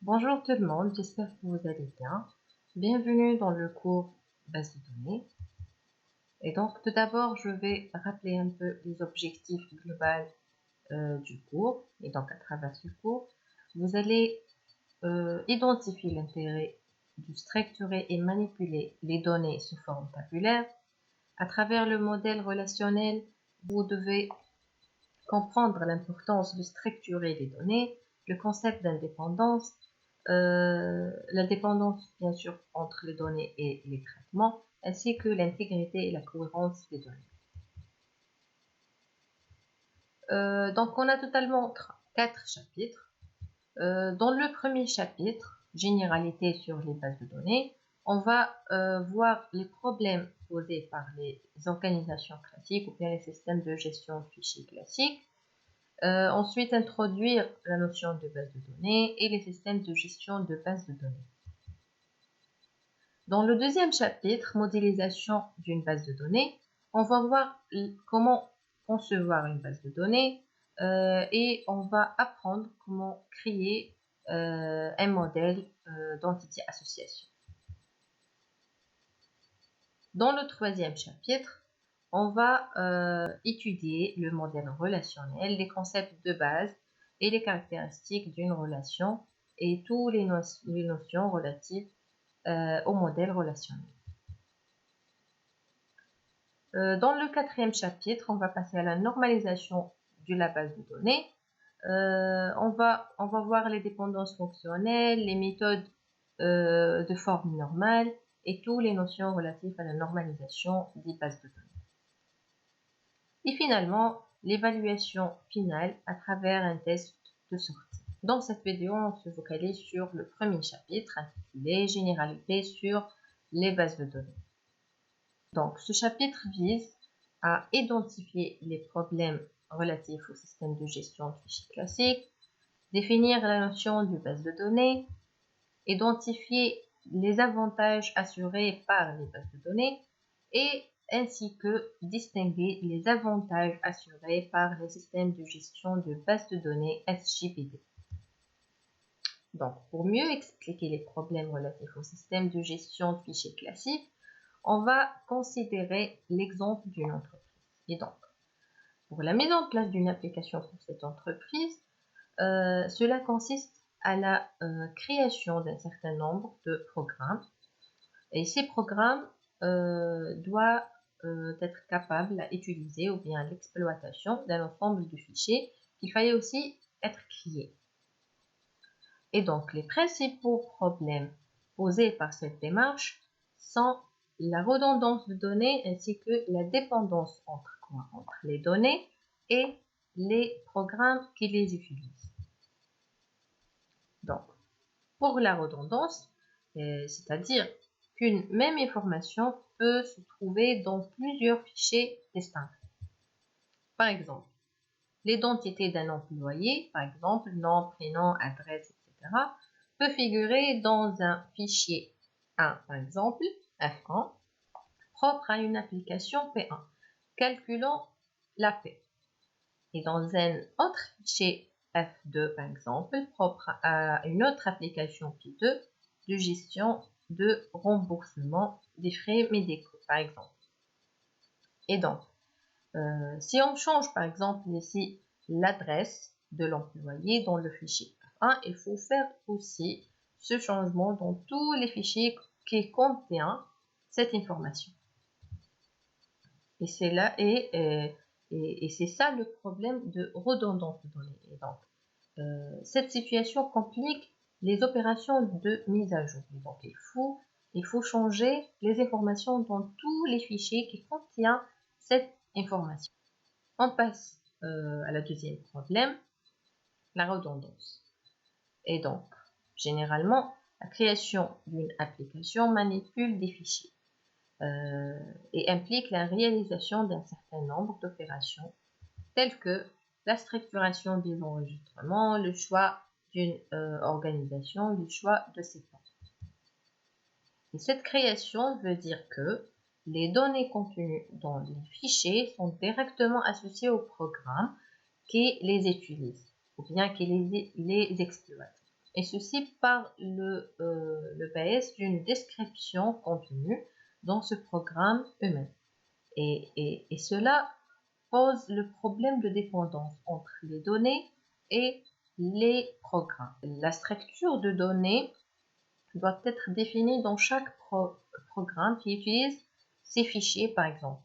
Bonjour tout le monde, j'espère que vous allez bien. Bienvenue dans le cours base de données. Et donc tout d'abord, je vais rappeler un peu les objectifs globaux du cours. Et donc à travers ce cours, vous allez identifier l'intérêt de structurer et manipuler les données sous forme tabulaire. À travers le modèle relationnel, vous devez comprendre l'importance de structurer les données, le concept d'indépendance, la dépendance bien sûr entre les données et les traitements, ainsi que l'intégrité et la cohérence des données. Donc on a totalement 4 chapitres. Dans le premier chapitre, généralité sur les bases de données, on va voir les problèmes posés par les organisations classiques ou bien les systèmes de gestion de fichiers classiques. Ensuite, introduire la notion de base de données et les systèmes de gestion de bases de données. Dans le deuxième chapitre, modélisation d'une base de données, on va voir comment concevoir une base de données et on va apprendre comment créer un modèle d'entité association. Dans le troisième chapitre, on va étudier le modèle relationnel, les concepts de base et les caractéristiques d'une relation et toutes les notions relatives au modèle relationnel. Dans le quatrième chapitre, on va passer à la normalisation de la base de données. On va voir les dépendances fonctionnelles, les méthodes de forme normale et toutes les notions relatives à la normalisation des bases de données. Et finalement, l'évaluation finale à travers un test de sortie. Dans cette vidéo, on se focalise sur le premier chapitre intitulé « Généralité sur les bases de données ». Donc, ce chapitre vise à identifier les problèmes relatifs au système de gestion de fichiers classiques, définir la notion de base de données, identifier les avantages assurés par les bases de données et ainsi que distinguer les avantages assurés par les systèmes de gestion de bases de données SJBD. Donc, pour mieux expliquer les problèmes relatifs au système de gestion de fichiers classiques, on va considérer l'exemple d'une entreprise. Et donc, pour la mise en place d'une application pour cette entreprise, cela consiste à la création d'un certain nombre de programmes. Et ces programmes doivent être capables à utiliser ou bien l'exploitation d'un ensemble de fichiers qu'il fallait aussi être créés. Et donc, les principaux problèmes posés par cette démarche sont la redondance de données ainsi que la dépendance entre les données et les programmes qui les utilisent. Donc, pour la redondance, c'est-à-dire qu'une même information peut se trouver dans plusieurs fichiers distincts. Par exemple, l'identité d'un employé, par exemple, nom, prénom, adresse, etc., peut figurer dans un fichier 1, par exemple, F1, propre à une application P1, calculant la P. Et dans un autre fichier F2, par exemple, propre à une autre application P2 de gestion de remboursement des frais médicaux, par exemple. Et donc, si on change, par exemple, ici, l'adresse de l'employé dans le fichier F1, il faut faire aussi ce changement dans tous les fichiers qui contiennent cette information. Et c'est là et c'est ça le problème de redondance de données. Et donc, cette situation complique les opérations de mise à jour. Et donc, il faut changer les informations dans tous les fichiers qui contiennent cette information. On passe à la deuxième problème, la redondance. Et donc, généralement, la création d'une application manipule des fichiers et implique la réalisation d'un certain nombre d'opérations telles que la structuration des enregistrements, le choix d'une organisation, le choix de séquences. Et cette création veut dire que les données contenues dans les fichiers sont directement associées au programme qui les utilise ou bien qui les exploite. et ceci par le biais d'une description contenue dans ce programme eux-mêmes. Et cela pose le problème de dépendance entre les données et les programmes. La structure de données doit être définie dans chaque programme qui utilise ces fichiers, par exemple.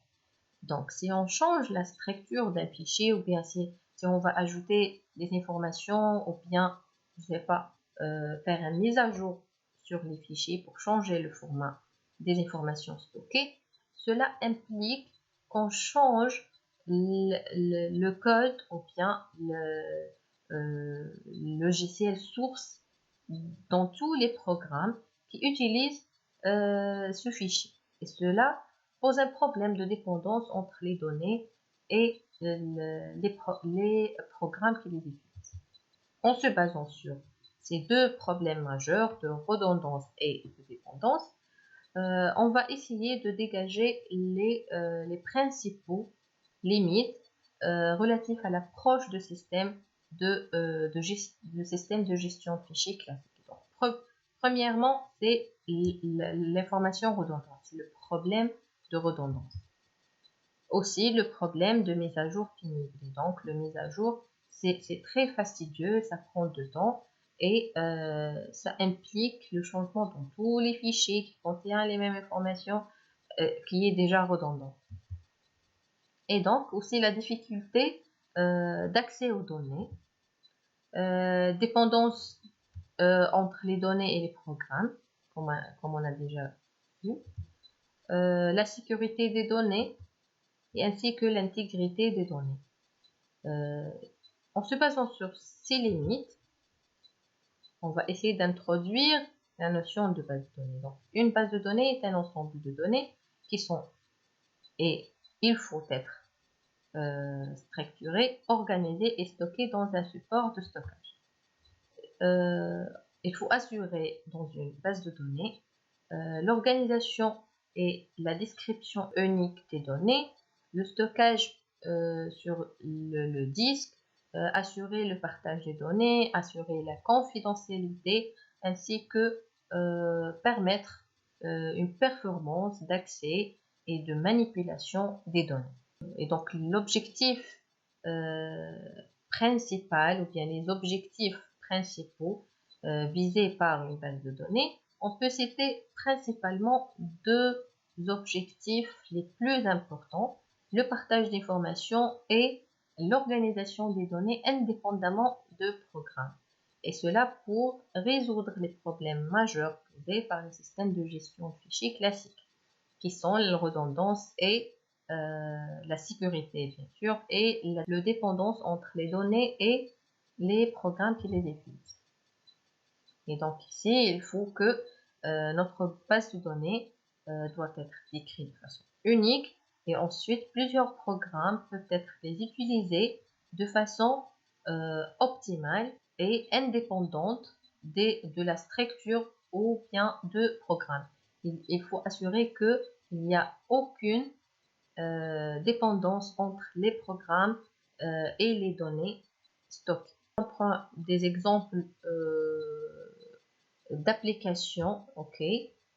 Donc, si on change la structure d'un fichier, ou bien si on va ajouter des informations, ou bien, je ne sais pas, faire une mise à jour sur les fichiers pour changer le format des informations stockées, cela implique qu'on change le code ou bien le logiciel source dans tous les programmes qui utilisent ce fichier. Et cela pose un problème de dépendance entre les données et les programmes qui les utilisent. En se basant sur ces deux problèmes majeurs de redondance et de dépendance, on va essayer de dégager les principaux limites relatifs à l'approche de système de système de gestion de fichiers classique. Donc, premièrement, c'est l'information redondante, c'est le problème de redondance. Aussi, le problème de mise à jour pénible. Donc, le mise à jour, c'est très fastidieux, ça prend du temps et ça implique le changement dans tous les fichiers qui contiennent les mêmes informations qui est déjà redondant. Et donc, aussi la difficulté d'accès aux données, dépendance entre les données et les programmes, comme on a déjà vu, la sécurité des données, et ainsi que l'intégrité des données. En se basant sur ces limites, on va essayer d'introduire la notion de base de données. Donc, une base de données est un ensemble de données qui sont, et il faut être structurées, organisées et stockées dans un support de stockage. Il faut assurer dans une base de données l'organisation et la description unique des données, le stockage sur le disque, assurer le partage des données, assurer la confidentialité, ainsi que permettre une performance d'accès et de manipulation des données. Et donc l'objectif principal, ou bien les objectifs principaux visés par une base de données, on peut citer principalement deux objectifs les plus importants, le partage d'informations et l'organisation des données indépendamment de programmes. Et cela pour résoudre les problèmes majeurs posés par les systèmes de gestion de fichiers classiques, qui sont la redondance et la sécurité, bien sûr, et la dépendance entre les données et les programmes qui les utilisent. Et donc ici, il faut que notre base de données doit être décrite de façon unique, et ensuite plusieurs programmes peuvent être les utiliser de façon optimale et indépendante de la structure ou bien de programme. Il faut assurer qu'il n'y a aucune dépendance entre les programmes et les données stockées. On prend des exemples d'applications,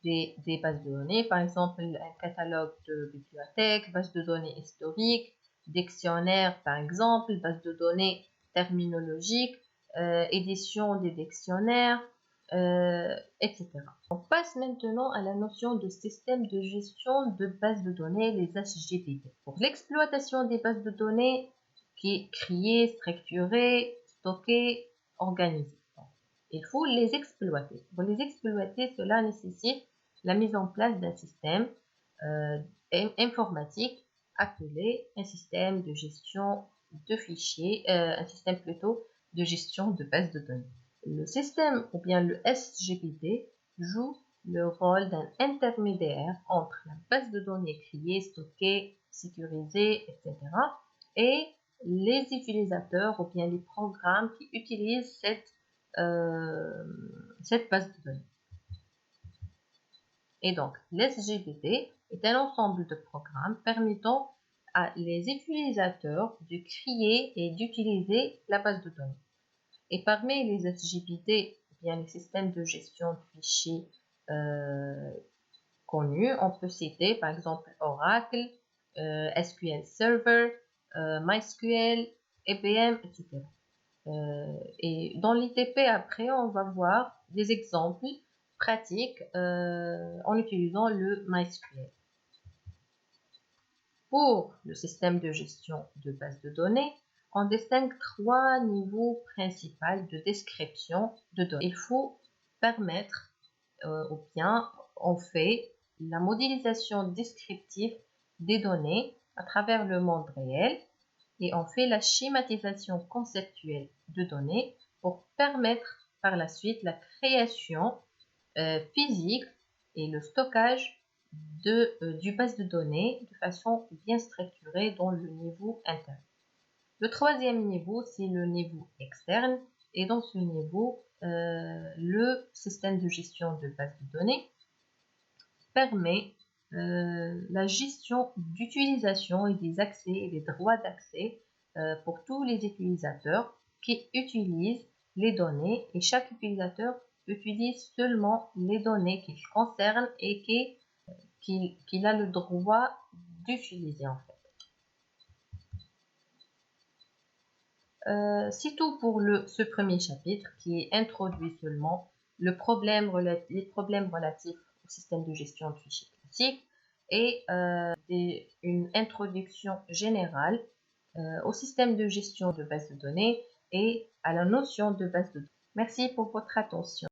des bases de données, par exemple un catalogue de bibliothèques, base de données historiques, dictionnaire par exemple, base de données terminologiques, édition des dictionnaires, etc. On passe maintenant à la notion de système de gestion de bases de données, les SGBD. Pour l'exploitation des bases de données qui est créée, structurée, stockée, organisée. Il faut les exploiter. Pour les exploiter, cela nécessite la mise en place d'un système informatique appelé un système de gestion de fichiers, un système plutôt de gestion de bases de données. Le système ou bien le SGBD joue le rôle d'un intermédiaire entre la base de données créée, stockée, sécurisée, etc. et les utilisateurs ou bien les programmes qui utilisent cette base de données. Et donc, l'SGBD est un ensemble de programmes permettant à les utilisateurs de créer et d'utiliser la base de données. Et parmi les SGBD, bien les systèmes de gestion de fichiers connus. On peut citer par exemple Oracle, SQL Server, MySQL, IBM, etc. Et dans l'ITP, après, on va voir des exemples pratiques en utilisant le MySQL. Pour le système de gestion de base de données, on distingue 3 niveaux principaux de description de données. Il faut permettre, ou bien on fait la modélisation descriptive des données à travers le monde réel et on fait la schématisation conceptuelle de données pour permettre par la suite la création physique et le stockage du base de données de façon bien structurée dans le niveau interne. Le troisième niveau, c'est le niveau externe et dans ce niveau, le système de gestion de base de données permet la gestion d'utilisation et des accès et des droits d'accès pour tous les utilisateurs qui utilisent les données et chaque utilisateur utilise seulement les données qu'il concerne et qu'il a le droit d'utiliser en fait. C'est tout pour ce premier chapitre qui introduit seulement les problèmes relatifs au système de gestion de fichiers classique et une introduction générale au système de gestion de base de données et à la notion de base de données. Merci pour votre attention.